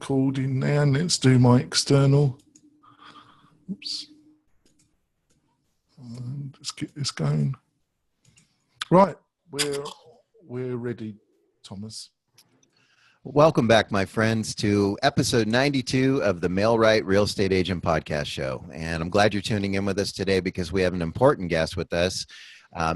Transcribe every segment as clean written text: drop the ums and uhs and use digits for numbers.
recording now. Let's do my external. Oops. Let's get this going. Right, we're ready, Thomas. Welcome back, my friends, to episode 92 of the Mail-Right Real Estate Agent Podcast Show. And I'm glad you're tuning in with us today because we have an important guest with us,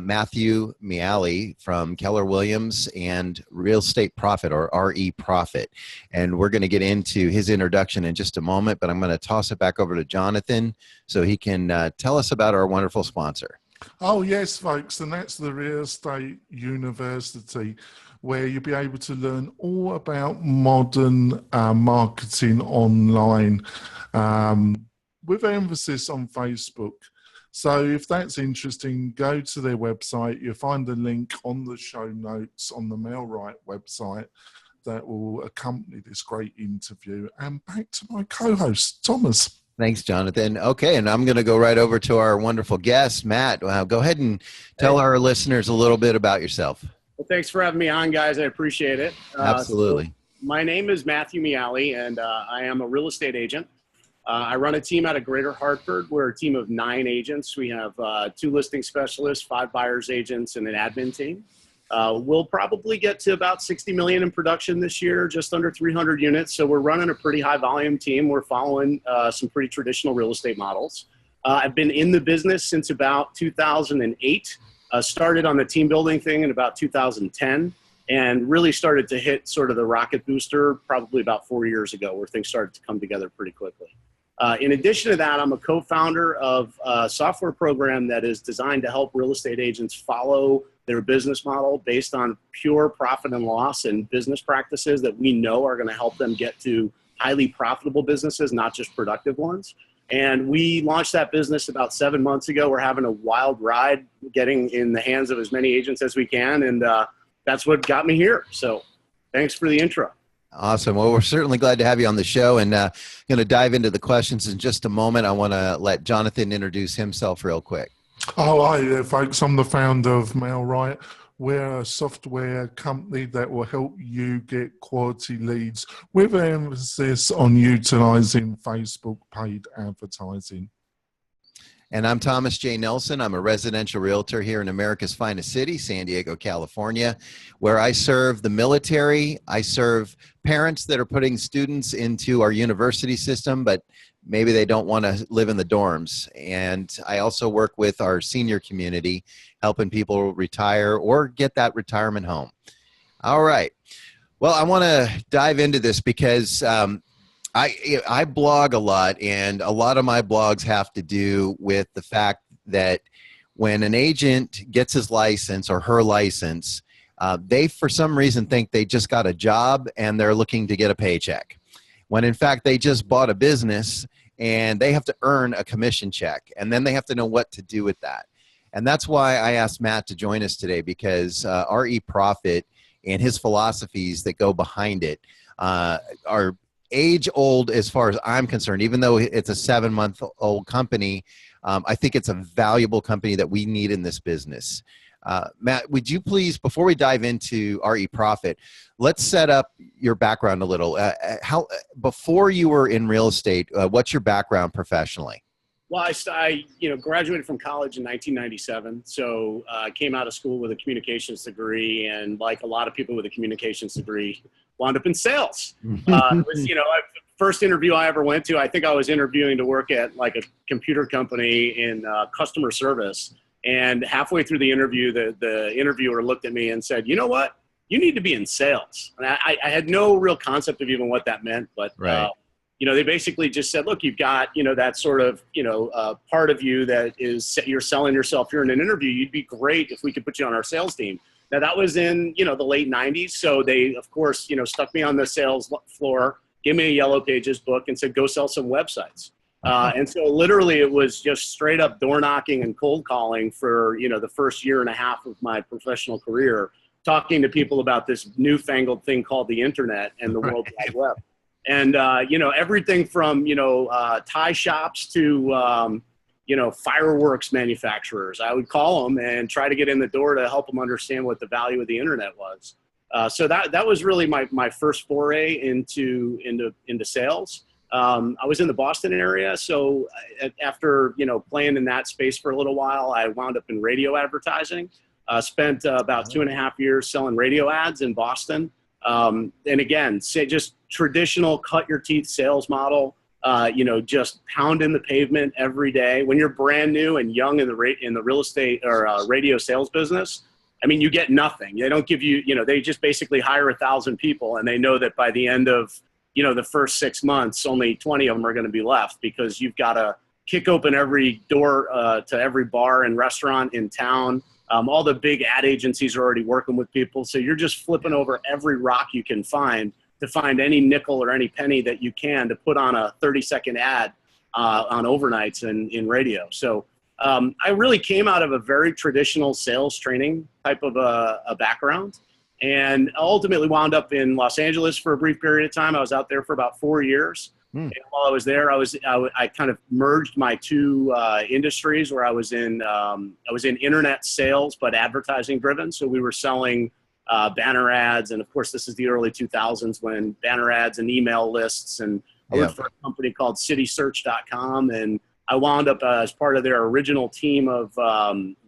Matthew Miale from Keller Williams and Real Estate Profit, or RE Profit. And we're going to get into his introduction in just a moment, but I'm going to toss it back over to Jonathan so he can tell us about our wonderful sponsor. Oh, yes, folks, and that's the Real Estate University, where you'll be able to learn all about modern marketing online with emphasis on Facebook. So if that's interesting, go to their website. You'll find the link on the show notes on the Mail-Right website that will accompany this great interview. And back to my co-host, Thomas. Thanks, Jonathan. Okay, and I'm going to go right over to our wonderful guest, Matt. Go ahead and tell our listeners a little bit about yourself. Well, thanks for having me on, guys. I appreciate it. Absolutely. So my name is Matthew Miale, and I am a real estate agent. I run a team out of Greater Hartford. We're a team of 9 agents. We have 2 listing specialists, 5 buyers agents, and an admin team. We'll probably get to about 60 million in production this year, just under 300 units. So we're running a pretty high volume team. We're following some pretty traditional real estate models. I've been in the business since about 2008. Started on the team building thing in about 2010 and really started to hit sort of the rocket booster probably about 4 years ago, where things started to come together pretty quickly. In addition to that, I'm a co-founder of a software program that is designed to help real estate agents follow their business model based on pure profit and loss and business practices that we know are going to help them get to highly profitable businesses, not just productive ones. And we launched that business about 7 months ago. We're having a wild ride, getting in the hands of as many agents as we can. And that's what got me here. So thanks for the intro. Awesome. Well, we're certainly glad to have you on the show, and going to dive into the questions in just a moment. I want to let Jonathan introduce himself real quick. Oh, hi there, folks. I'm the founder of Mail-Right. We're a software company that will help you get quality leads with an emphasis on utilizing Facebook paid advertising. And I'm Thomas J. Nelson. I'm a residential realtor here in America's finest city, San Diego, California, where I serve the military. I serve parents that are putting students into our university system, but maybe they don't want to live in the dorms. And I also work with our senior community, helping people retire or get that retirement home. All right. Well, I want to dive into this because I blog a lot, and a lot of my blogs have to do with the fact that when an agent gets his license or her license, they, for some reason, think they just got a job and they're looking to get a paycheck, when in fact they just bought a business and they have to earn a commission check, and then they have to know what to do with that. And that's why I asked Matt to join us today, because RE Profit and his philosophies that go behind it are age old as far as I'm concerned. Even though it's a 7-month-old company, I think it's a valuable company that we need in this business. Matt, would you please, before we dive into RE Profit, let's set up your background a little. Before you were in real estate, what's your background professionally? Well, I graduated from college in 1997. So I came out of school with a communications degree, and like a lot of people with a communications degree, wound up in sales. It was, first interview I ever went to, I think I was interviewing to work at like a computer company in customer service. And halfway through the interview, the interviewer looked at me and said, "You know what? You need to be in sales." And I had no real concept of even what that meant, but right. They basically just said, "Look, you've got, that sort of, part of you that is, you're selling yourself here in an interview. You'd be great if we could put you on our sales team." Now that was in, the late 90s. So they, of course, stuck me on the sales floor, gave me a Yellow Pages book and said, "Go sell some websites." And so literally it was just straight up door knocking and cold calling for, the first year and a half of my professional career, talking to people about this newfangled thing called the internet and the World Wide Web. And, everything from, tie shops to, fireworks manufacturers. I would call them and try to get in the door to help them understand what the value of the internet was. So that was really my first foray into sales. I was in the Boston area, so after playing in that space for a little while, I wound up in radio advertising. Spent about 2.5 years selling radio ads in Boston. And again, just traditional cut your teeth sales model. Just pounding the pavement every day. When you're brand new and young in the real estate or radio sales business, I mean, you get nothing. They don't give you, they just basically hire 1,000 people, and they know that by the end of, the first 6 months, only 20 of them are going to be left, because you've got to kick open every door to every bar and restaurant in town. All the big ad agencies are already working with people. So you're just flipping over every rock you can find to find any nickel or any penny that you can to put on a 30-second ad on overnights in radio. So I really came out of a very traditional sales training type of a background, and ultimately wound up in Los Angeles for a brief period of time. I was out there for about 4 years. And while I was there, I kind of merged my two industries, where I was in internet sales, but advertising driven. So we were selling banner ads. And of course, this is the early 2000s when banner ads and email lists. And I worked for a company called citysearch.com. And I wound up as part of their original team of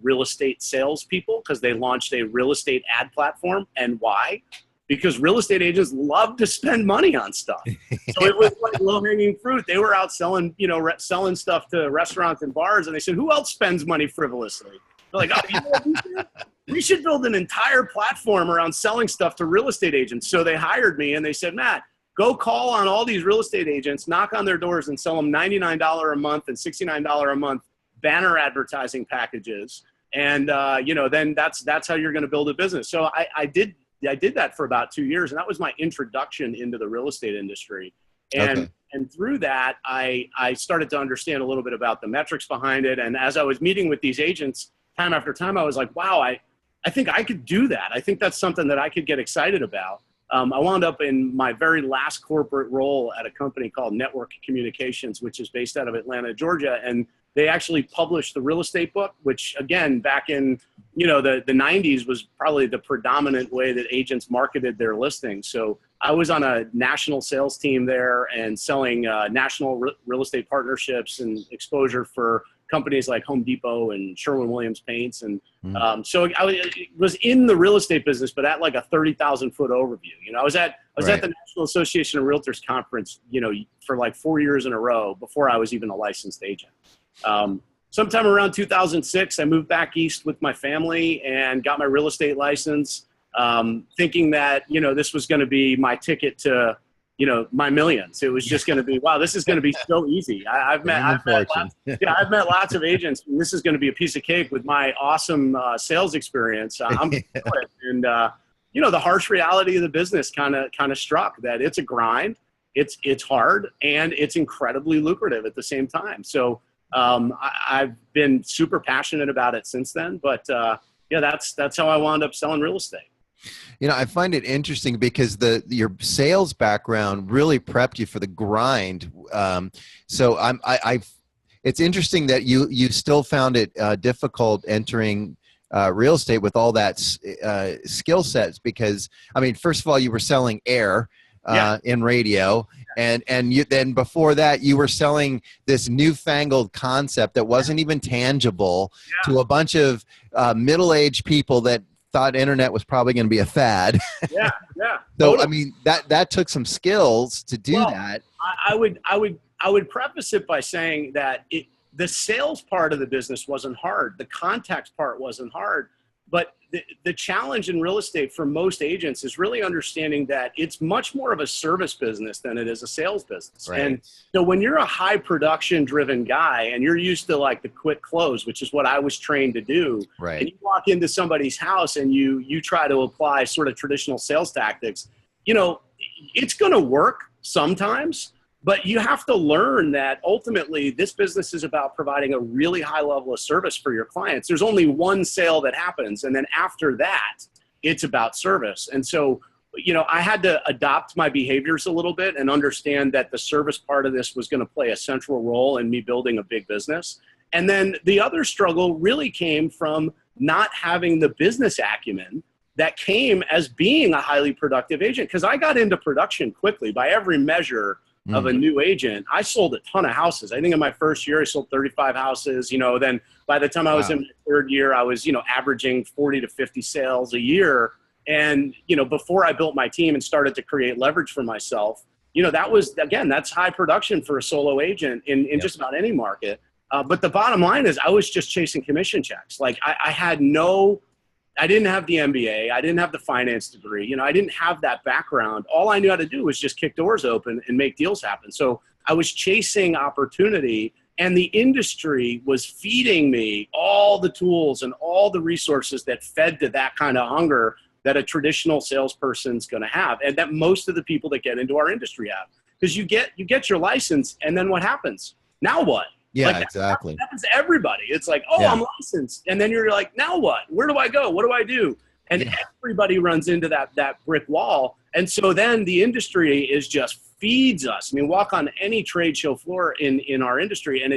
real estate salespeople, because they launched a real estate ad platform. And why? Because real estate agents love to spend money on stuff. So it was like low-hanging fruit. They were out selling, selling stuff to restaurants and bars. And they said, who else spends money frivolously? They're like, oh, we should build an entire platform around selling stuff to real estate agents. So they hired me, and they said, Matt, go call on all these real estate agents, knock on their doors, and sell them $99 a month and $69 a month banner advertising packages. And, then that's how you're going to build a business. So I did that for about 2 years, and that was my introduction into the real estate industry. And through that, I started to understand a little bit about the metrics behind it. And as I was meeting with these agents time after time, I was like, wow, I think I could do that. I think that's something that I could get excited about. I wound up in my very last corporate role at a company called Network Communications, which is based out of Atlanta, Georgia. And they actually published the real estate book, which again, back in, the 90s was probably the predominant way that agents marketed their listings. So I was on a national sales team there and selling national real estate partnerships and exposure for companies like Home Depot and Sherwin-Williams Paints. And so I was in the real estate business, but at like a 30,000-foot overview. I was at the National Association of Realtors conference, for like 4 years in a row before I was even a licensed agent. Sometime around 2006, I moved back east with my family and got my real estate license, thinking that, this was going to be my ticket to, my millions. It was just going to be, wow, this is going to be so easy. I've met lots of agents, and this is going to be a piece of cake with my awesome sales experience. I'm and the harsh reality of the business kind of struck that it's a grind, it's hard, and it's incredibly lucrative at the same time. So I've been super passionate about it since then. But that's how I wound up selling real estate. I find it interesting because your sales background really prepped you for the grind. So it's interesting that you still found it difficult entering real estate with all that skill sets, because first of all, you were selling air in radio, and then before that you were selling this newfangled concept that wasn't even tangible to a bunch of middle-aged people that thought internet was probably going to be a fad. So totally. That took some skills to do that. I would preface it by saying that the sales part of the business wasn't hard. The contacts part wasn't hard. But the challenge in real estate for most agents is really understanding that it's much more of a service business than it is a sales business. Right. And so when you're a high production driven guy and you're used to like the quick close, which is what I was trained to do, right, and you walk into somebody's house and you try to apply sort of traditional sales tactics, it's going to work sometimes. But you have to learn that ultimately this business is about providing a really high level of service for your clients. There's only one sale that happens. And then after that, it's about service. And so, I had to adopt my behaviors a little bit and understand that the service part of this was going to play a central role in me building a big business. And then the other struggle really came from not having the business acumen that came as being a highly productive agent. Because I got into production quickly by every measure of a new agent. I sold a ton of houses. I think in my first year, I sold 35 houses. Then by the time I was in my third year, I was, averaging 40 to 50 sales a year. And, before I built my team and started to create leverage for myself, that was, again, that's high production for a solo agent in just about any market. But the bottom line is I was just chasing commission checks. Like I didn't have the MBA. I didn't have the finance degree. I didn't have that background. All I knew how to do was just kick doors open and make deals happen. So I was chasing opportunity, and the industry was feeding me all the tools and all the resources that fed to that kind of hunger that a traditional salesperson's going to have, and that most of the people that get into our industry have. Because you get your license, and then what happens? Now what? Yeah, exactly. That happens to everybody. It's like, I'm licensed. And then you're like, now what? Where do I go? What do I do? And everybody runs into that brick wall. And so then the industry is just feeds us. I mean, walk on any trade show floor in our industry, and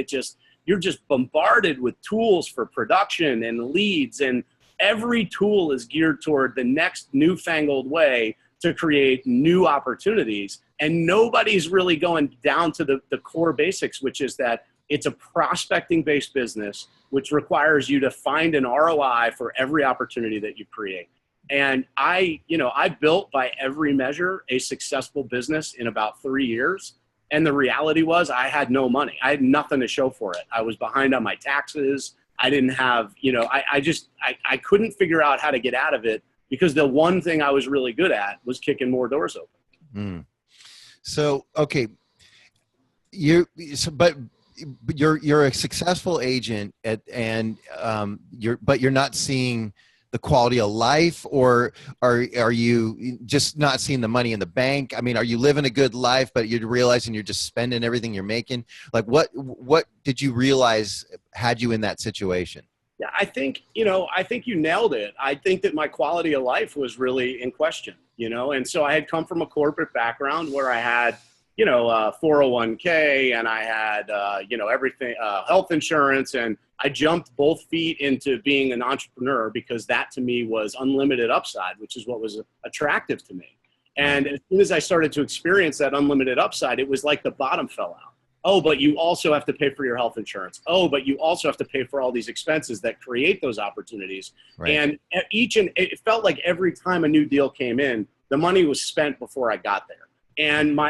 you're just bombarded with tools for production and leads. And every tool is geared toward the next newfangled way to create new opportunities. And nobody's really going down to the core basics, which is that it's a prospecting-based business, which requires you to find an ROI for every opportunity that you create. And I built by every measure a successful business in about 3 years. And the reality was I had no money. I had nothing to show for it. I was behind on my taxes. I didn't have, I couldn't figure out how to get out of it, because the one thing I was really good at was kicking more doors open. So, okay. But you're a successful agent but you're not seeing the quality of life, or are you just not seeing the money in the bank? I mean, are you living a good life, but you're realizing you're just spending everything you're making? Like what did you realize had you in that situation? Yeah, I think you nailed it. I think that my quality of life was really in question, and so I had come from a corporate background where I had 401k, and I had, everything, health insurance, and I jumped both feet into being an entrepreneur because that to me was unlimited upside, which is what was attractive to me. And as soon as I started to experience that unlimited upside, it was like the bottom fell out. Oh, but you also have to pay for your health insurance. Oh, but you also have to pay for all these expenses that create those opportunities. Right. And it felt like every time a new deal came in, the money was spent before I got there. And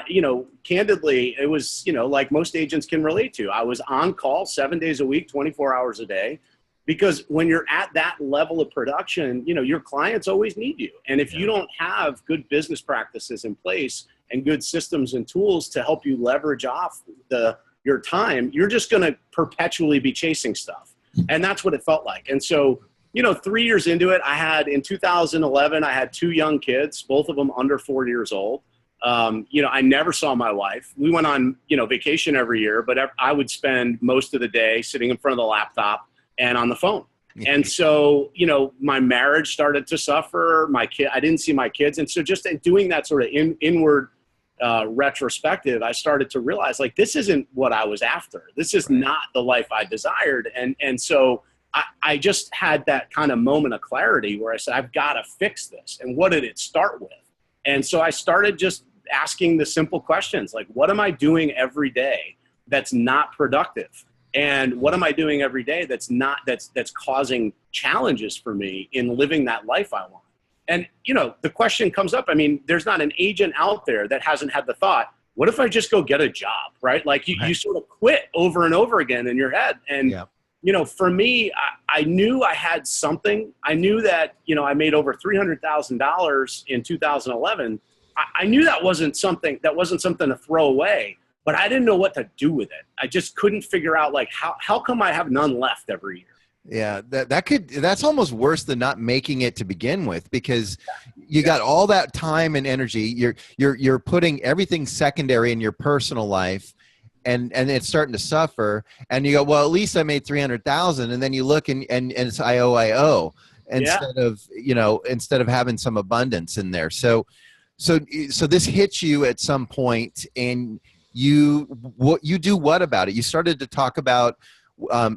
candidly, it was, like most agents can relate to. I was on call 7 days a week, 24 hours a day, because when you're at that level of production, your clients always need you. And if you don't have good business practices in place and good systems and tools to help you leverage off your time, you're just going to perpetually be chasing stuff. And that's what it felt like. And so, 3 years into it, in 2011, I had 2 young kids, both of them under 4 years old. I never saw my wife. We went on, vacation every year, but I would spend most of the day sitting in front of the laptop and on the phone. And so, my marriage started to suffer. I didn't see my kids. And so just doing that sort of inward retrospective, I started to realize, like, this isn't what I was after. This is not the life I desired. And so I just had that kind of moment of clarity where I said, I've got to fix this. And what did it start with? And so I started just asking the simple questions, like, what am I doing every day that's not productive? And what am I doing every day that's causing challenges for me in living that life I want? And, the question comes up. I mean, there's not an agent out there that hasn't had the thought, what if I just go get a job, right? Like you sort of quit over and over again in your head. And, for me, I knew I had something. I knew that, I made over $300,000 in 2011. I knew that wasn't something to throw away, but I didn't know what to do with it. I just couldn't figure out, like, how come I have none left every year? Yeah, that's almost worse than not making it to begin with, because you got all that time and energy. You're putting everything secondary in your personal life, and it's starting to suffer. And you go, well, at least I made 300,000, and then you look and it's I owe instead of having some abundance in there. So this hits you at some point, and you do what about it? You started to talk about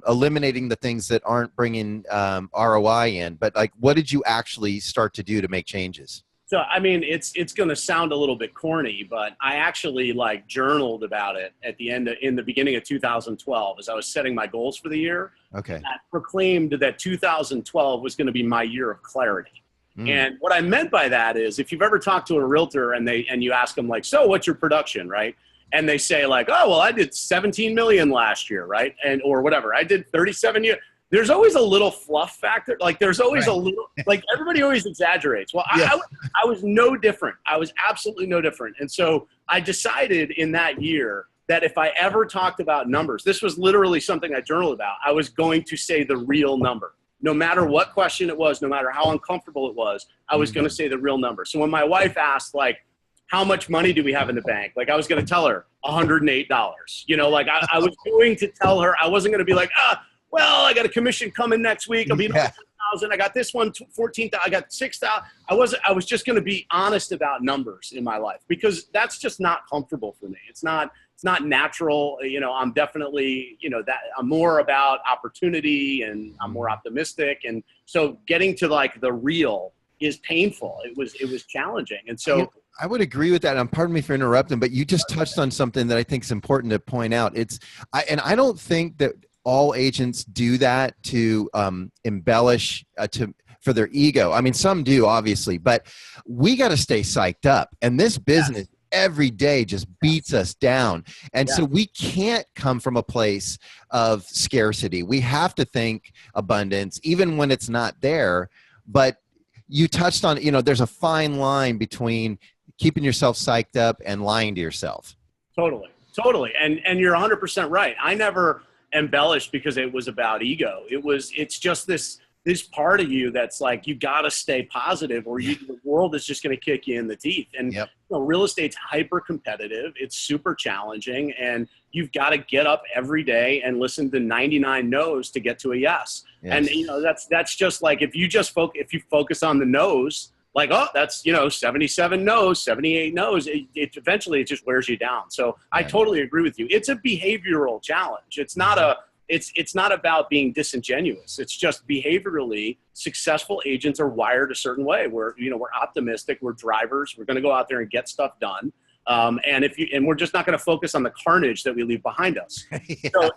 eliminating the things that aren't bringing ROI in, but like, what did you actually start to do to make changes? So, I mean, it's going to sound a little bit corny, but I actually like journaled about it at the end in the beginning of 2012 as I was setting my goals for the year. Okay. I proclaimed that 2012 was going to be my year of clarity. And what I meant by that is, if you've ever talked to a realtor and you ask them like, so what's your production, right? And they say like, oh, well, I did 17 million last year, right? And or whatever, I did 37 years. There's always a little fluff factor. Like there's always a little, like everybody always exaggerates. Well, yeah. I was no different. I was absolutely no different. And so I decided in that year that if I ever talked about numbers, this was literally something I journaled about, I was going to say the real number. No matter what question it was, no matter how uncomfortable it was, I was going to say the real number. So when my wife asked, like, how much money do we have in the bank? Like, I was going to tell her $108. You know, like I was going to tell her, I wasn't going to be like, well, I got a commission coming next week. I'll be 1,000. I got this one, 14,000. I got 6,000. I was just going to be honest about numbers in my life because that's just not comfortable for me. It's not natural. You know, I'm definitely, you know, that I'm more about opportunity and I'm more optimistic. And so getting to like the real is painful. It was challenging. And so I would agree with that. And pardon me for interrupting, but you just touched on something that I think is important to point out. I don't think that all agents do that to embellish for their ego. I mean, some do obviously, but we got to stay psyched up. And this business every day just beats us down. And so we can't come from a place of scarcity. We have to think abundance, even when it's not there. But you touched on, you know, there's a fine line between keeping yourself psyched up and lying to yourself. Totally. And you're 100% right. I never embellished because it was about ego. It's just this part of you that's like, you got to stay positive or the world is just going to kick you in the teeth. And you know, real estate's hyper competitive. It's super challenging and you've got to get up every day and listen to 99 no's to get to a yes. And you know, that's just like, if you focus on the no's, like, oh, that's, you know, 77 no's, 78 no's, eventually it just wears you down. So I totally agree with you. It's a behavioral challenge. It's not it's not about being disingenuous. It's just behaviorally successful agents are wired a certain way. We're optimistic. We're drivers. We're going to go out there and get stuff done. And we're just not going to focus on the carnage that we leave behind us. So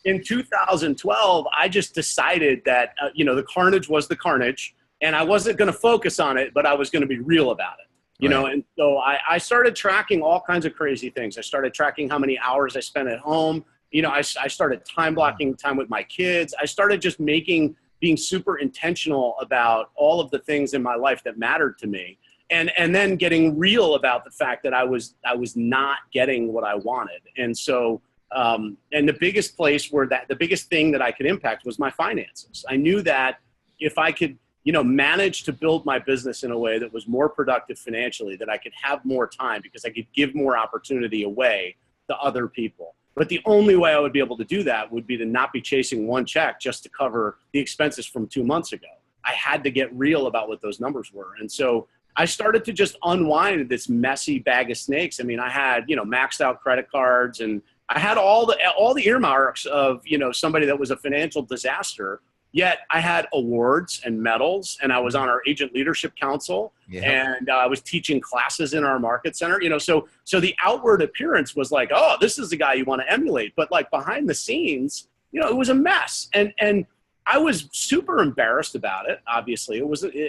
in 2012, I just decided that, you know, the carnage was the carnage and I wasn't going to focus on it, but I was going to be real about it. You know, and so I started tracking all kinds of crazy things. I started tracking how many hours I spent at home. You know, I started time blocking time with my kids. I started just being super intentional about all of the things in my life that mattered to me. And then getting real about the fact that I was not getting what I wanted. And so, and the biggest the biggest thing that I could impact was my finances. I knew that if I could, you know, manage to build my business in a way that was more productive financially, that I could have more time because I could give more opportunity away to other people. But the only way I would be able to do that would be to not be chasing one check just to cover the expenses from 2 months ago. I had to get real about what those numbers were. And so I started to just unwind this messy bag of snakes. I mean, I had, you know, maxed out credit cards and I had all the earmarks of, you know, somebody that was a financial disaster. Yet I had awards and medals and I was on our agent leadership council and I was teaching classes in our market center, you know, so the outward appearance was like, oh, this is the guy you want to emulate. But like behind the scenes, you know, it was a mess. And I was super embarrassed about it. Obviously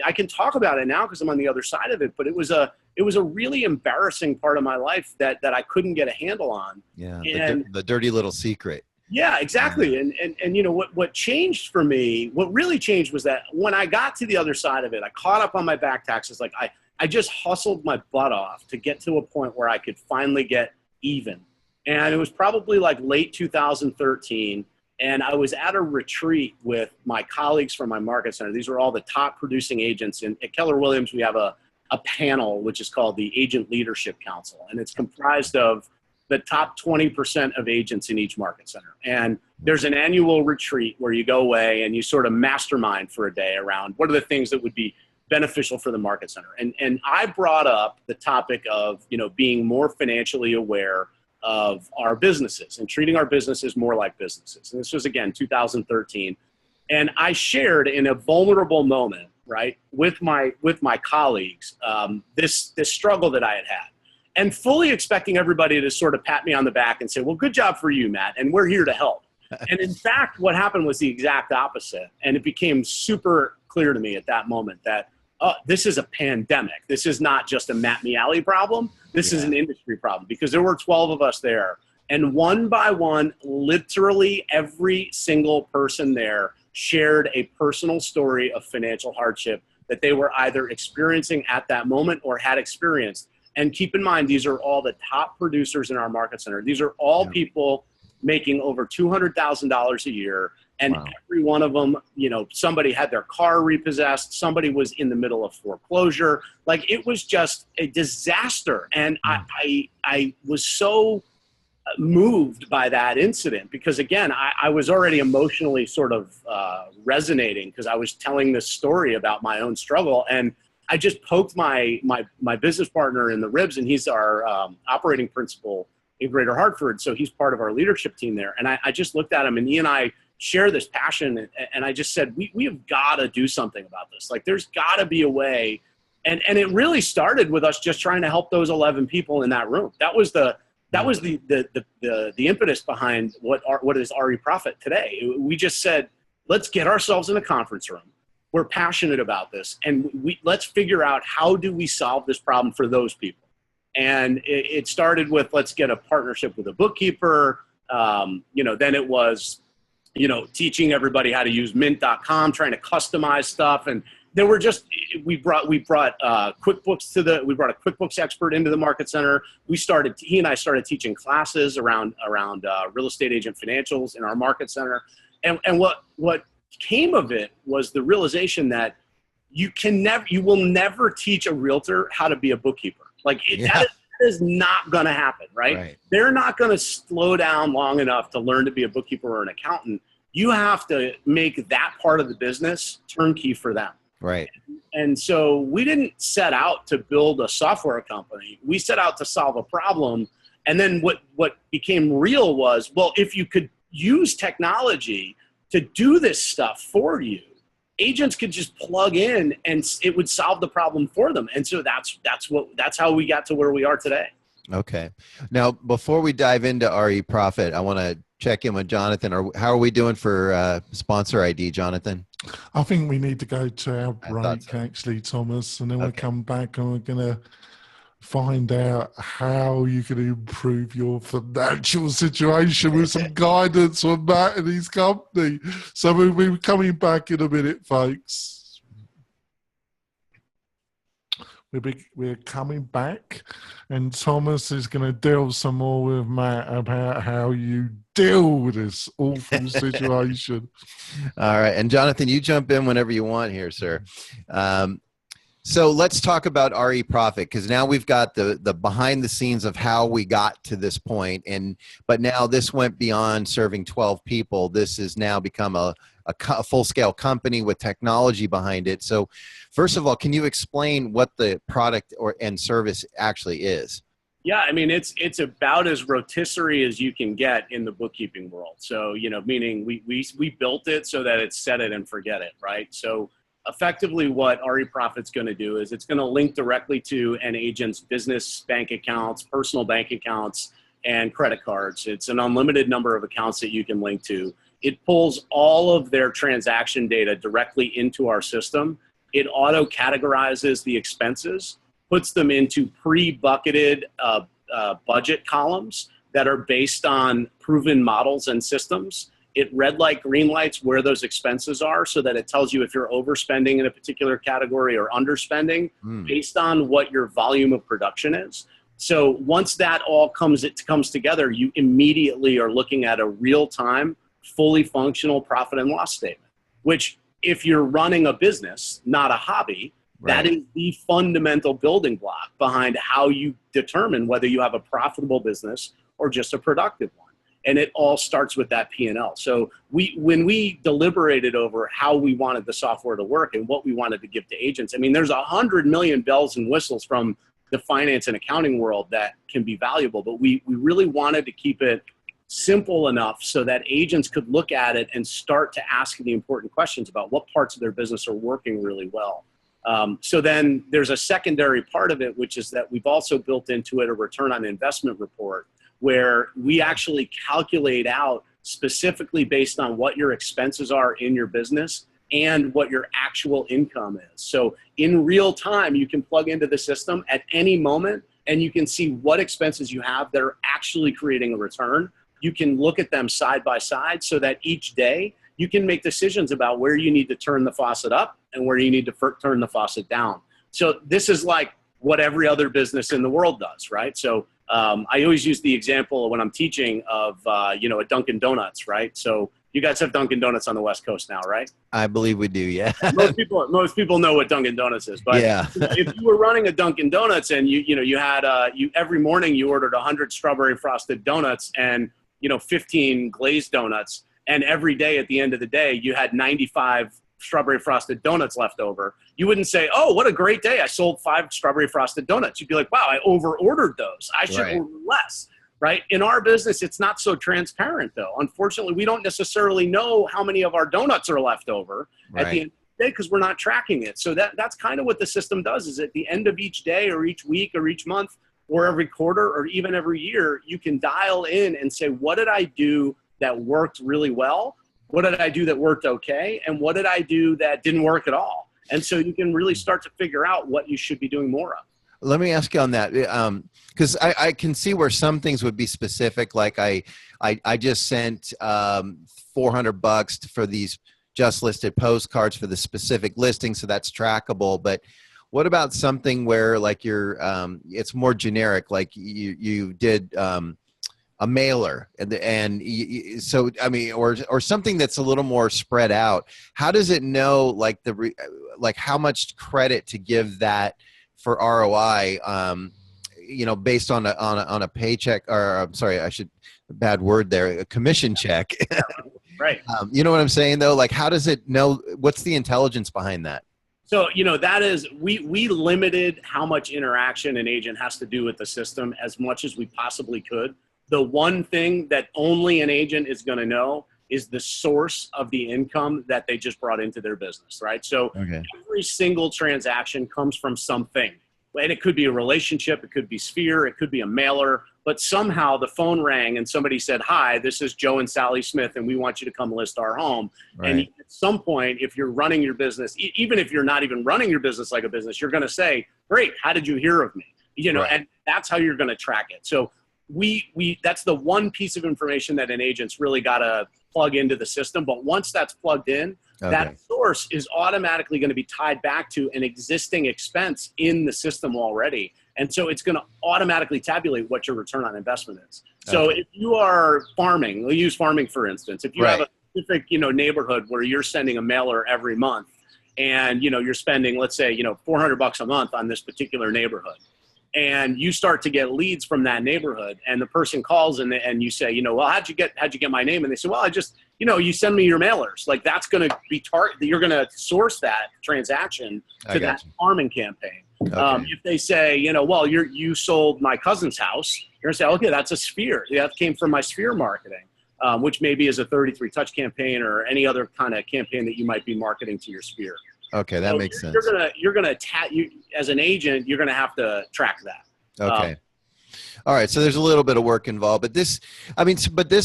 I can talk about it now because I'm on the other side of it, but it was a really embarrassing part of my life that I couldn't get a handle on. Yeah. And the dirty little secret. Yeah, exactly. And you know, what changed for me, what really changed was that when I got to the other side of it, I caught up on my back taxes. Like I just hustled my butt off to get to a point where I could finally get even. And it was probably like late 2013. And I was at a retreat with my colleagues from my market center. These were all the top producing agents. And at Keller Williams, we have a panel, which is called the Agent Leadership Council. And it's comprised of the top 20% of agents in each market center. And there's an annual retreat where you go away and you sort of mastermind for a day around what are the things that would be beneficial for the market center. And I brought up the topic of, you know, being more financially aware, of our businesses and treating our businesses more like businesses. And this was, again, 2013. And I shared in a vulnerable moment, right, with my colleagues, this struggle that I had had, and fully expecting everybody to sort of pat me on the back and say, well, good job for you, Matt, and we're here to help. And in fact, what happened was the exact opposite. And it became super clear to me at that moment that this is a pandemic. This is not just a Matt Miale problem. This is an industry problem, because there were 12 of us there. And one by one, literally every single person there shared a personal story of financial hardship that they were either experiencing at that moment or had experienced. And keep in mind, these are all the top producers in our market center. These are all people making over $200,000 a year. And every one of them, you know, somebody had their car repossessed. Somebody was in the middle of foreclosure. Like, it was just a disaster. And I was so moved by that incident because, again, I was already emotionally sort of resonating because I was telling this story about my own struggle. And I just poked my business partner in the ribs, and he's our operating principal in Greater Hartford. So he's part of our leadership team there. And I just looked at him, and he and I share this passion. And I just said, we have got to do something about this. Like, there's got to be a way. And it really started with us just trying to help those 11 people in that room. That was the impetus behind what is RE Profit today. We just said, let's get ourselves in a conference room. We're passionate about this, and let's figure out how do we solve this problem for those people. And it started with, let's get a partnership with a bookkeeper. Then it was, teaching everybody how to use mint.com, trying to customize stuff. And there were just, we brought QuickBooks we brought a QuickBooks expert into the market center. He and I started teaching classes around real estate agent financials in our market center. And what came of it was the realization that you will never teach a realtor how to be a bookkeeper. That is not going to happen, right? They're not going to slow down long enough to learn to be a bookkeeper or an accountant. You have to make that part of the business turnkey for them. Right. And so we didn't set out to build a software company. We set out to solve a problem. And then what became real was, well, if you could use technology to do this stuff for you, agents could just plug in and it would solve the problem for them. And so that's how we got to where we are today. Okay. Now, before we dive into RE Profit, I want to check in with Jonathan. How are we doing for sponsor ID, Jonathan? I think we need to go to our break, actually, Thomas, and then we'll come back and we're going to find out how you can improve your financial situation with some guidance from Matt and his company. So we'll be coming back in a minute, folks. We're coming back, and Thomas is going to delve some more with Matt about how you deal with this awful situation. All right. And Jonathan, you jump in whenever you want here, sir. So let's talk about RE Profit, because now we've got the behind the scenes of how we got to this point. But now this went beyond serving 12 people. This has now become a full-scale company with technology behind it. So first of all, can you explain what the product and service actually is? Yeah, I mean, it's about as rotisserie as you can get in the bookkeeping world. So, meaning we built it so that it's set it and forget it, right? So effectively what RE Profit's going to do is it's going to link directly to an agent's business bank accounts, personal bank accounts, and credit cards. It's an unlimited number of accounts that you can link to. It pulls all of their transaction data directly into our system. It auto-categorizes the expenses, puts them into pre-bucketed budget columns that are based on proven models and systems. It red light, green lights where those expenses are so that it tells you if you're overspending in a particular category or underspending based on what your volume of production is. So once that all comes together, you immediately are looking at a real-time, fully functional profit and loss statement, which if you're running a business, not a hobby, that is the fundamental building block behind how you determine whether you have a profitable business or just a productive one. And it all starts with that P&L. So when we deliberated over how we wanted the software to work and what we wanted to give to agents, I mean, there's 100 million bells and whistles from the finance and accounting world that can be valuable. But we really wanted to keep it simple enough so that agents could look at it and start to ask the important questions about what parts of their business are working really well. So then there's a secondary part of it, which is that we've also built into it a return on investment report, where we actually calculate out specifically based on what your expenses are in your business and what your actual income is. So in real time, you can plug into the system at any moment and you can see what expenses you have that are actually creating a return. You can look at them side by side so that each day you can make decisions about where you need to turn the faucet up and where you need to turn the faucet down. So this is like what every other business in the world does, right? So I always use the example when I'm teaching of, a Dunkin' Donuts, right? So you guys have Dunkin' Donuts on the West Coast now, right? I believe we do, yeah. most people know what Dunkin' Donuts is, but yeah. If you were running a Dunkin' Donuts and you had every morning you ordered 100 strawberry frosted donuts and 15 glazed donuts, and every day at the end of the day you had 95 strawberry frosted donuts left over, you wouldn't say, oh, what a great day, I sold 5 strawberry frosted donuts. You'd be like, wow, I over ordered those, I should order less. Right? In our business, it's not so transparent, though. Unfortunately, we don't necessarily know how many of our donuts are left over at the end of the day because we're not tracking it. So that's kind of what the system does, is at the end of each day or each week or each month or every quarter or even every year, you can dial in and say, what did I do that worked really well? What did I do that worked okay? And what did I do that didn't work at all? And so you can really start to figure out what you should be doing more of. Let me ask you on that, because I can see where some things would be specific. Like I just sent $400 for these just listed postcards for the specific listing, so that's trackable. But what about something where like it's more generic, like you did a mailer, so I mean, or something that's a little more spread out. How does it know like how much credit to give that for ROI, based on a paycheck, or I'm sorry, bad word there, a commission check. Right. You know what I'm saying though? Like, how does it know? What's the intelligence behind that? So, that is, we limited how much interaction an agent has to do with the system as much as we possibly could. The one thing that only an agent is going to know is the source of the income that they just brought into their business, right? So every single transaction comes from something. And it could be a relationship, it could be Sphere, it could be a mailer, but somehow the phone rang and somebody said, hi, this is Joe and Sally Smith, and we want you to come list our home. Right. And at some point, if you're running your business, even if you're not even running your business like a business, you're going to say, great, how did you hear of me? And that's how you're going to track it. So that's the one piece of information that an agent's really got to plug into the system. But once that's plugged in, that source is automatically going to be tied back to an existing expense in the system already. And so it's going to automatically tabulate what your return on investment is. So if you are farming, we'll use farming, for instance, if you have a specific, neighborhood where you're sending a mailer every month and, you're spending, let's say, $400 a month on this particular neighborhood, and you start to get leads from that neighborhood, and the person calls and you say, well, how'd you get my name? And they say, well, I just, you send me your mailers. Like, that's going to be you're going to source that transaction to that farming campaign. If they say, well, you sold my cousin's house, you're going to say, okay, that's a Sphere. That came from my Sphere marketing, which maybe is a 33 touch campaign or any other kind of campaign that you might be marketing to your Sphere. Okay, that makes sense. You're gonna as an agent, you're gonna have to track that. Okay. All right. So there's a little bit of work involved, but this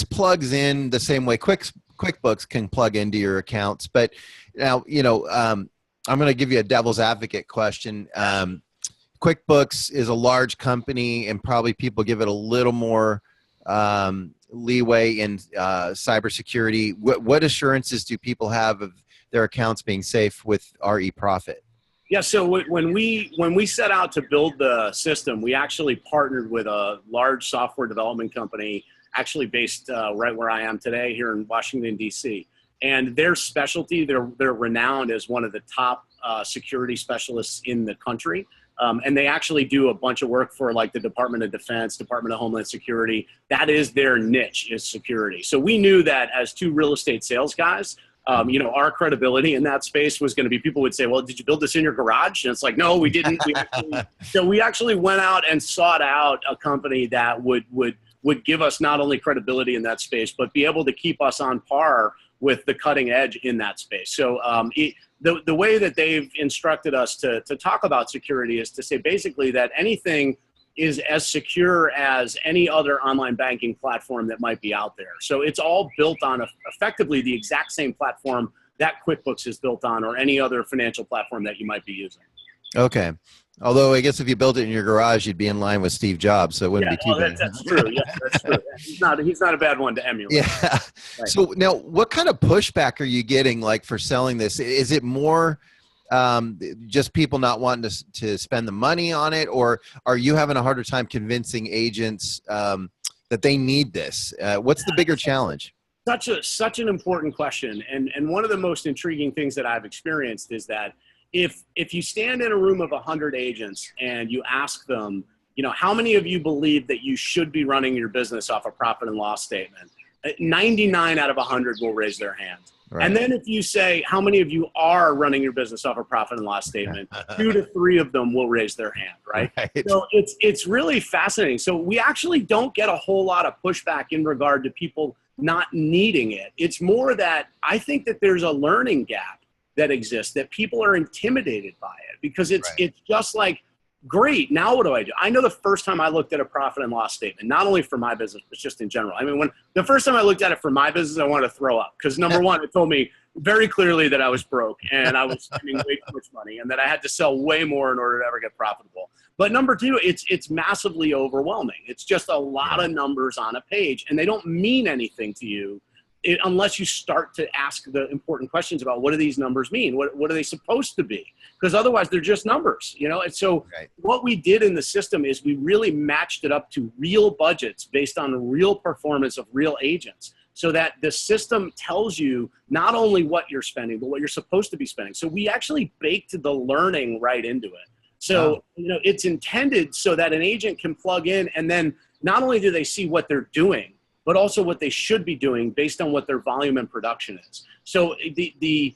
plugs in the same way QuickBooks can plug into your accounts. But now, I'm going to give you a devil's advocate question. QuickBooks is a large company, and probably people give it a little more leeway in cybersecurity. What assurances do people have of their accounts being safe with RE Profit? Yeah, so when we set out to build the system, we actually partnered with a large software development company, actually based right where I am today here in Washington, D.C. And their specialty, they're renowned as one of the top security specialists in the country. And they actually do a bunch of work for like the Department of Defense, Department of Homeland Security. That is their niche, is security. So we knew that as two real estate sales guys, Our credibility in that space was going to be, people would say, well, did you build this in your garage? And it's like, no, we didn't. We actually went out and sought out a company that would give us not only credibility in that space, but be able to keep us on par with the cutting edge in that space. So the way that they've instructed us to talk about security is to say basically that anything is as secure as any other online banking platform that might be out there. So it's all built on effectively the exact same platform that QuickBooks is built on, or any other financial platform that you might be using. Okay. Although I guess if you built it in your garage, you'd be in line with Steve Jobs, so it wouldn't be too bad. That's true. Yeah, that's true. He's not a bad one to emulate. Yeah. Right. So now, what kind of pushback are you getting, like, for selling this? Is it more just people not wanting to spend the money on it, or are you having a harder time convincing agents that they need this? What's the bigger challenge? Such an important question, and one of the most intriguing things that I've experienced is that if you stand in a room of 100 agents and you ask them, how many of you believe that you should be running your business off a profit and loss statement, 99 out of 100 will raise their hand. Right. And then if you say, how many of you are running your business off a profit and loss statement, 2 to 3 of them will raise their hand, right? So it's really fascinating. So we actually don't get a whole lot of pushback in regard to people not needing it. It's more that I think that there's a learning gap that exists, that people are intimidated by it, because it's just like, great, now what do? I know the first time I looked at a profit and loss statement, not only for my business, but just in general. I mean, when the first time I looked at it for my business, I wanted to throw up, because number one, it told me very clearly that I was broke and I was spending way too much money and that I had to sell way more in order to ever get profitable. But number two, it's massively overwhelming. It's just a lot of numbers on a page, and they don't mean anything to you unless you start to ask the important questions about, what do these numbers mean? What are they supposed to be? Because otherwise they're just numbers, And so what we did in the system is we really matched it up to real budgets based on real performance of real agents, so that the system tells you not only what you're spending, but what you're supposed to be spending. So we actually baked the learning right into it. So, it's intended so that an agent can plug in, and then not only do they see what they're doing, but also what they should be doing based on what their volume and production is. So the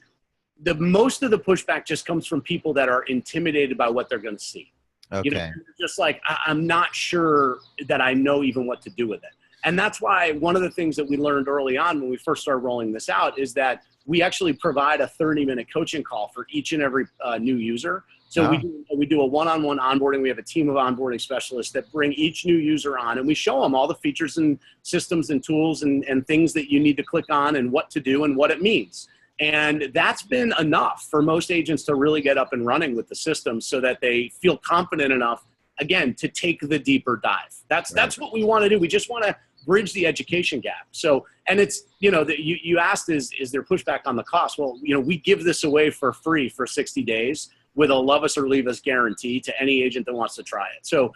most of the pushback just comes from people that are intimidated by what they're going to see. Okay. Just like, I'm not sure that I know even what to do with it. And that's why one of the things that we learned early on when we first started rolling this out is that we actually provide a 30-minute coaching call for each and every new user. So we do a one-on-one onboarding. We have a team of onboarding specialists that bring each new user on, and we show them all the features and systems and tools and things that you need to click on and what to do and what it means. And that's been enough for most agents to really get up and running with the system, so that they feel confident enough, again, to take the deeper dive. That's what we want to do. We just want to bridge the education gap. So, and it's, you asked, is there pushback on the cost? Well, we give this away for free for 60 days with a love us or leave us guarantee to any agent that wants to try it. So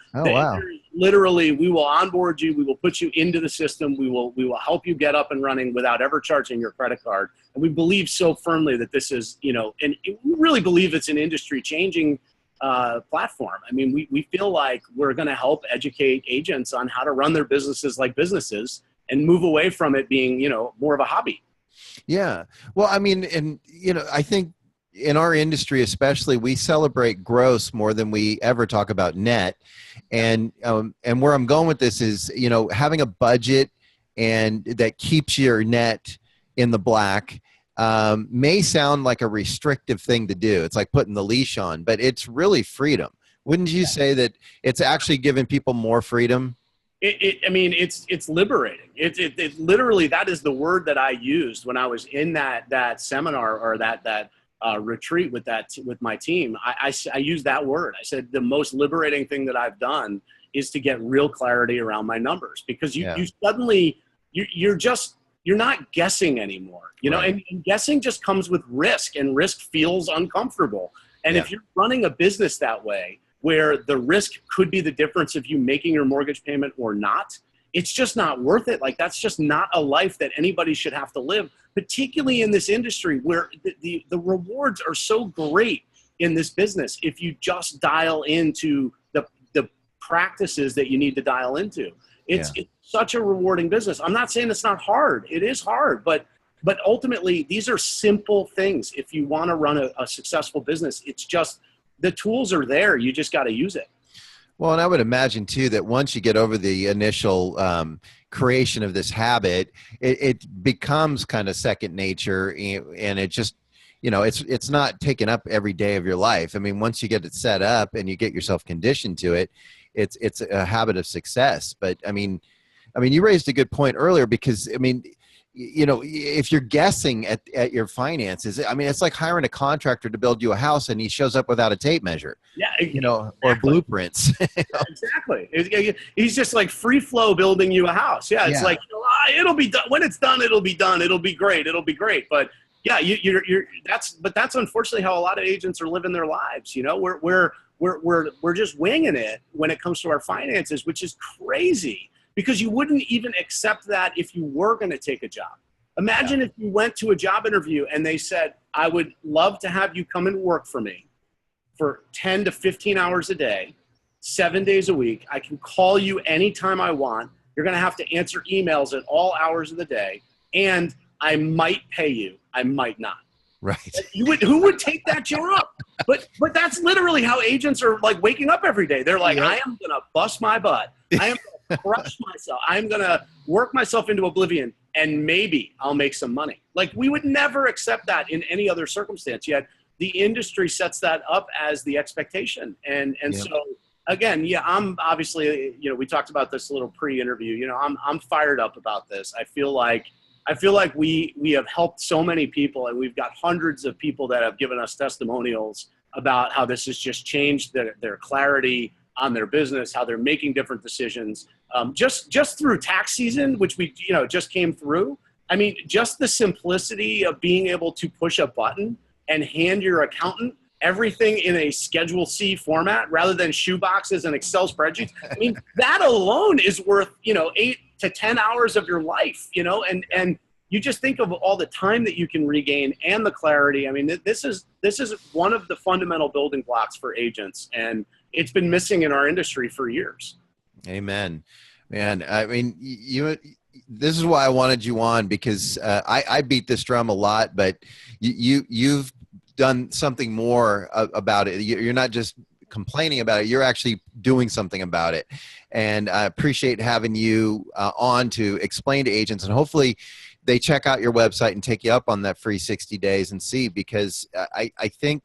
literally, we will onboard you. We will put you into the system. We will help you get up and running without ever charging your credit card. And we believe so firmly that this is, and we really believe it's an industry changing platform. I mean, we feel like we're going to help educate agents on how to run their businesses like businesses and move away from it being, more of a hobby. Yeah. Well, I mean, and, I think in our industry, especially, we celebrate gross more than we ever talk about net. And where I'm going with this is, having a budget and that keeps your net in the black may sound like a restrictive thing to do. It's like putting the leash on, but it's really freedom. Wouldn't you say that it's actually giving people more freedom? I mean, it's liberating. It literally, that is the word that I used when I was in that seminar or that retreat with my team. I used that word. I said, the most liberating thing that I've done is to get real clarity around my numbers, because you suddenly, you're not guessing anymore, and guessing just comes with risk, and risk feels uncomfortable. And if you're running a business that way, where the risk could be the difference of you making your mortgage payment or not, it's just not worth it. Like, that's just not a life that anybody should have to live, particularly in this industry where the rewards are so great in this business if you just dial into the practices that you need to dial into. It's such a rewarding business. I'm not saying it's not hard. It is hard, but but ultimately, these are simple things. If you want to run a successful business, it's just the tools are there. You just got to use it. Well, and I would imagine too that once you get over the initial creation of this habit, it becomes kind of second nature, and it just, it's not taken up every day of your life. I mean, once you get it set up and you get yourself conditioned to it, it's a habit of success. But I mean, you raised a good point earlier, because I mean, if you're guessing at your finances, I mean, it's like hiring a contractor to build you a house and he shows up without a tape measure, exactly. or blueprints. Exactly. He's just like free flow building you a house. Yeah. It's like, it'll be done. When it's done, it'll be done. It'll be great. It'll be great. But yeah, that's unfortunately how a lot of agents are living their lives. We're just winging it when it comes to our finances, which is crazy. Because you wouldn't even accept that if you were going to take a job. Imagine if you went to a job interview and they said, I would love to have you come and work for me for 10 to 15 hours a day, 7 days a week. I can call you anytime I want. You're going to have to answer emails at all hours of the day. And I might pay you. I might not. Right. Who would take that job? But that's literally how agents are like waking up every day. They're like, I am going to bust my butt. I am crush myself. I'm going to work myself into oblivion, and maybe I'll make some money. Like, we would never accept that in any other circumstance, yet the industry sets that up as the expectation. And so again, I'm obviously, we talked about this a little pre-interview, I'm fired up about this. I feel like we have helped so many people, and we've got hundreds of people that have given us testimonials about how this has just changed their clarity on their business, how they're making different decisions, just through tax season, which we, just came through. I mean, just the simplicity of being able to push a button and hand your accountant everything in a Schedule C format rather than shoeboxes and Excel spreadsheets. I mean, that alone is worth, 8 to 10 hours of your life, and you just think of all the time that you can regain and the clarity. I mean, this is one of the fundamental building blocks for agents, and it's been missing in our industry for years. Amen, man. I mean, this is why I wanted you on, because I beat this drum a lot, but you've done something more about it. You're not just complaining about it, you're actually doing something about it. And I appreciate having you on to explain to agents, and hopefully they check out your website and take you up on that free 60 days and see, because I think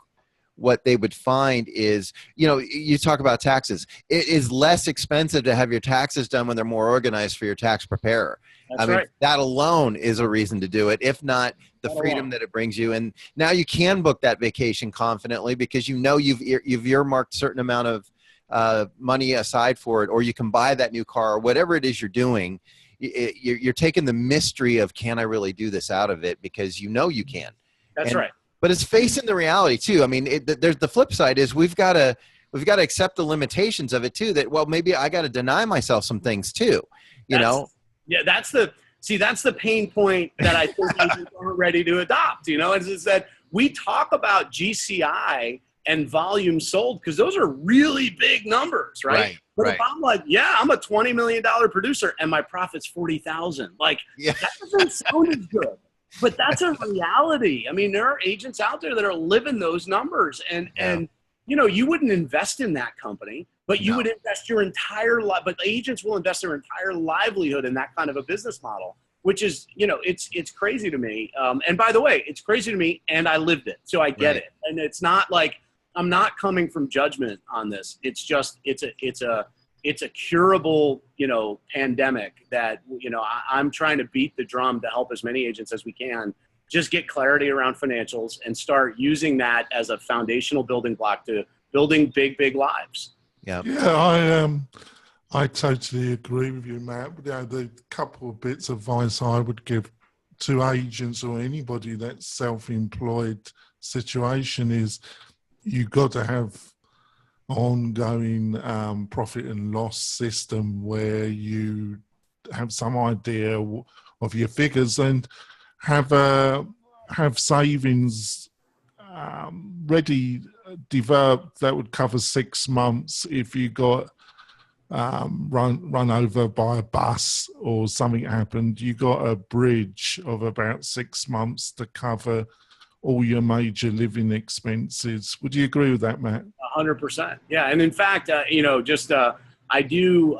what they would find is, you talk about taxes. It is less expensive to have your taxes done when they're more organized for your tax preparer. That's right. That alone is a reason to do it, if not the freedom that it brings you. And now you can book that vacation confidently, because you've earmarked a certain amount of money aside for it, or you can buy that new car, or whatever it is you're doing. You're taking the mystery of, can I really do this, out of it, because you can. That's right. But it's facing the reality too. I mean, there's the flip side is we've got to accept the limitations of it too, that, well, maybe I got to deny myself some things too, Yeah, that's the pain point that I think agents aren't ready to adopt, is that we talk about GCI and volume sold because those are really big numbers, right? But if I'm like, I'm a $20 million producer and my profit's 40,000, that doesn't sound as good. But that's a reality. I mean, there are agents out there that are living those numbers, and you wouldn't invest in that company, but you would invest your entire life. But agents will invest their entire livelihood in that kind of a business model, which is, it's crazy to me. And by the way, it's crazy to me, and I lived it, so I get it. And it's not like I'm not coming from judgment on this. It's just it's a curable, pandemic that, I'm trying to beat the drum to help as many agents as we can just get clarity around financials and start using that as a foundational building block to building big, big lives. Yeah, I totally agree with you, Matt. The couple of bits of advice I would give to agents or anybody that's self-employed situation is you got to have ongoing profit and loss system where you have some idea of your figures and have savings ready developed that would cover 6 months if you got run over by a bus or something happened, you got a bridge of about 6 months to cover all your major living expenses. Would you agree with that, Matt? 100%. Yeah. And in fact, I do,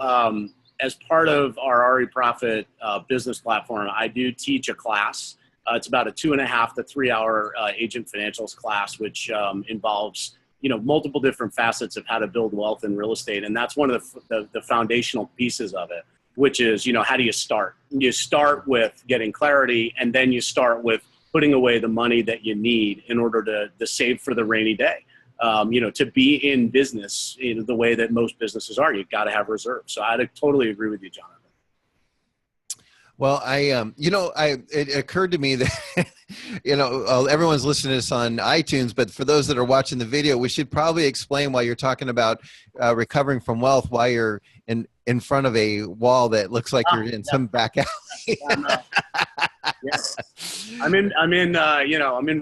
as part of our RE Profit business platform, I do teach a class. It's about a 2.5 to 3 hour agent financials class, which involves, multiple different facets of how to build wealth in real estate. And that's one of the foundational pieces of it, which is, how do you start? You start with getting clarity, and then you start with putting away the money that you need in order to save for the rainy day. To be in business the way that most businesses are, you've got to have reserves. So I totally agree with you, Jonathan. Well, it occurred to me that, everyone's listening to this on iTunes, but for those that are watching the video, we should probably explain why you're talking about recovering from wealth while you're in front of a wall that looks like you're in some back alley. Yes. I'm in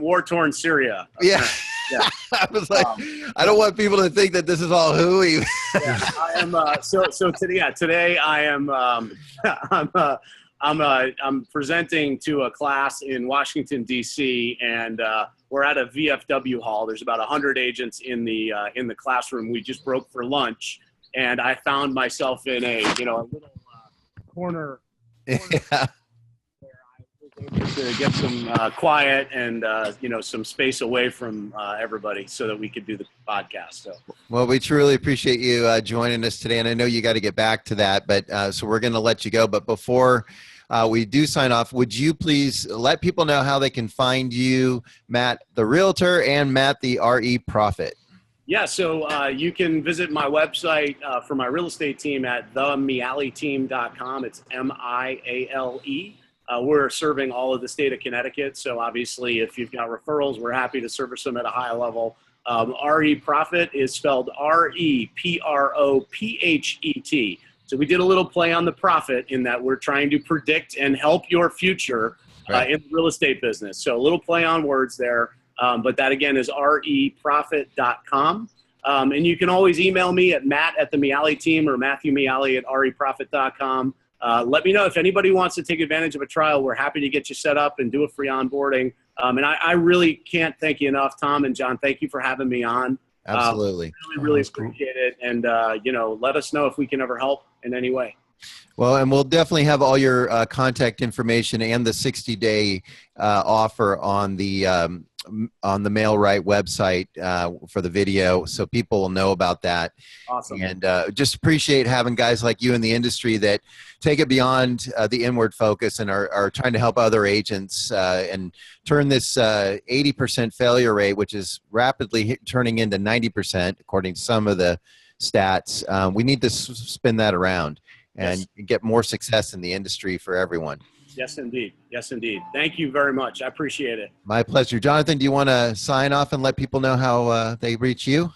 war-torn Syria. Yeah. Yeah. I was like, I don't want people to think that this is all hooey. Yeah, I am. Today I am. I'm presenting to a class in Washington D.C. and we're at a VFW hall. There's about 100 agents in the classroom. We just broke for lunch, and I found myself in a little corner. Yeah. To get some quiet and some space away from everybody so that we could do the podcast. So, well, we truly appreciate you joining us today, and I know you got to get back to that, but so we're going to let you go. But before we do sign off, would you please let people know how they can find you, Matt the Realtor, and Matt the RE Profit? Yeah, so you can visit my website for my real estate team at themialeteam.com. It's MIALE. We're serving all of the state of Connecticut. So obviously, if you've got referrals, we're happy to service them at a high level. RE Profit is spelled REPROPHET. So we did a little play on the profit in that we're trying to predict and help your future in the real estate business. So a little play on words there. But that, again, is reprofit.com. And you can always email me at matt@themialeteam or matthewmiale@reprofit.com. Let me know if anybody wants to take advantage of a trial. We're happy to get you set up and do a free onboarding. And I really can't thank you enough, Tom and John. Thank you for having me on. Absolutely. Really appreciate it. And, let us know if we can ever help in any way. Well, and we'll definitely have all your contact information and the 60-day offer on the MailRight website for the video, so people will know about that. Awesome. And just appreciate having guys like you in the industry that take it beyond the inward focus and are trying to help other agents and turn this 80% failure rate, which is rapidly turning into 90%, according to some of the stats. We need to spin that around and get more success in the industry for everyone. Yes, indeed. Yes, indeed. Thank you very much. I appreciate it. My pleasure. Jonathan, do you want to sign off and let people know how they reach you?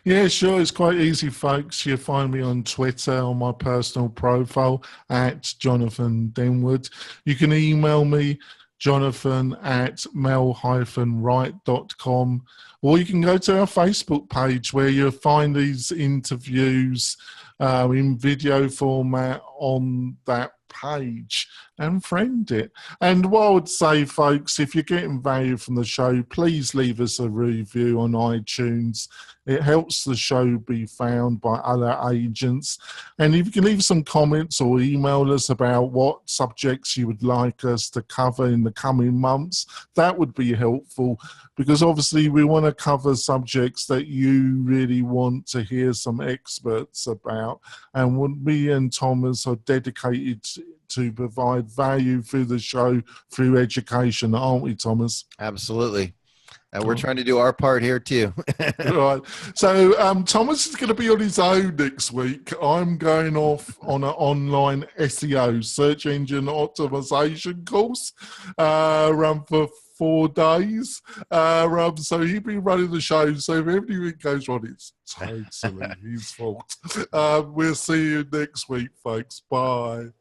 Yeah, sure. It's quite easy, folks. You find me on Twitter on my personal profile at Jonathan Denwood. You can email me, jonathan@mel-right.com, or you can go to our Facebook page where you'll find these interviews in video format on that page and friend it. And what I would say, folks, if you're getting value from the show, please leave us a review on iTunes. It helps the show be found by other agents. And if you can leave some comments or email us about what subjects you would like us to cover in the coming months, that would be helpful, because obviously we want to cover subjects that you really want to hear some experts about. And what me and Thomas are dedicated to provide value through the show, through education, aren't we, Thomas? Absolutely. We're trying to do our part here too. Right. So Thomas is going to be on his own next week. I'm going off on an online SEO, search engine optimization course, run for 4 days. So he'll be running the show. So if everything goes wrong, it's totally his fault. We'll see you next week, folks. Bye.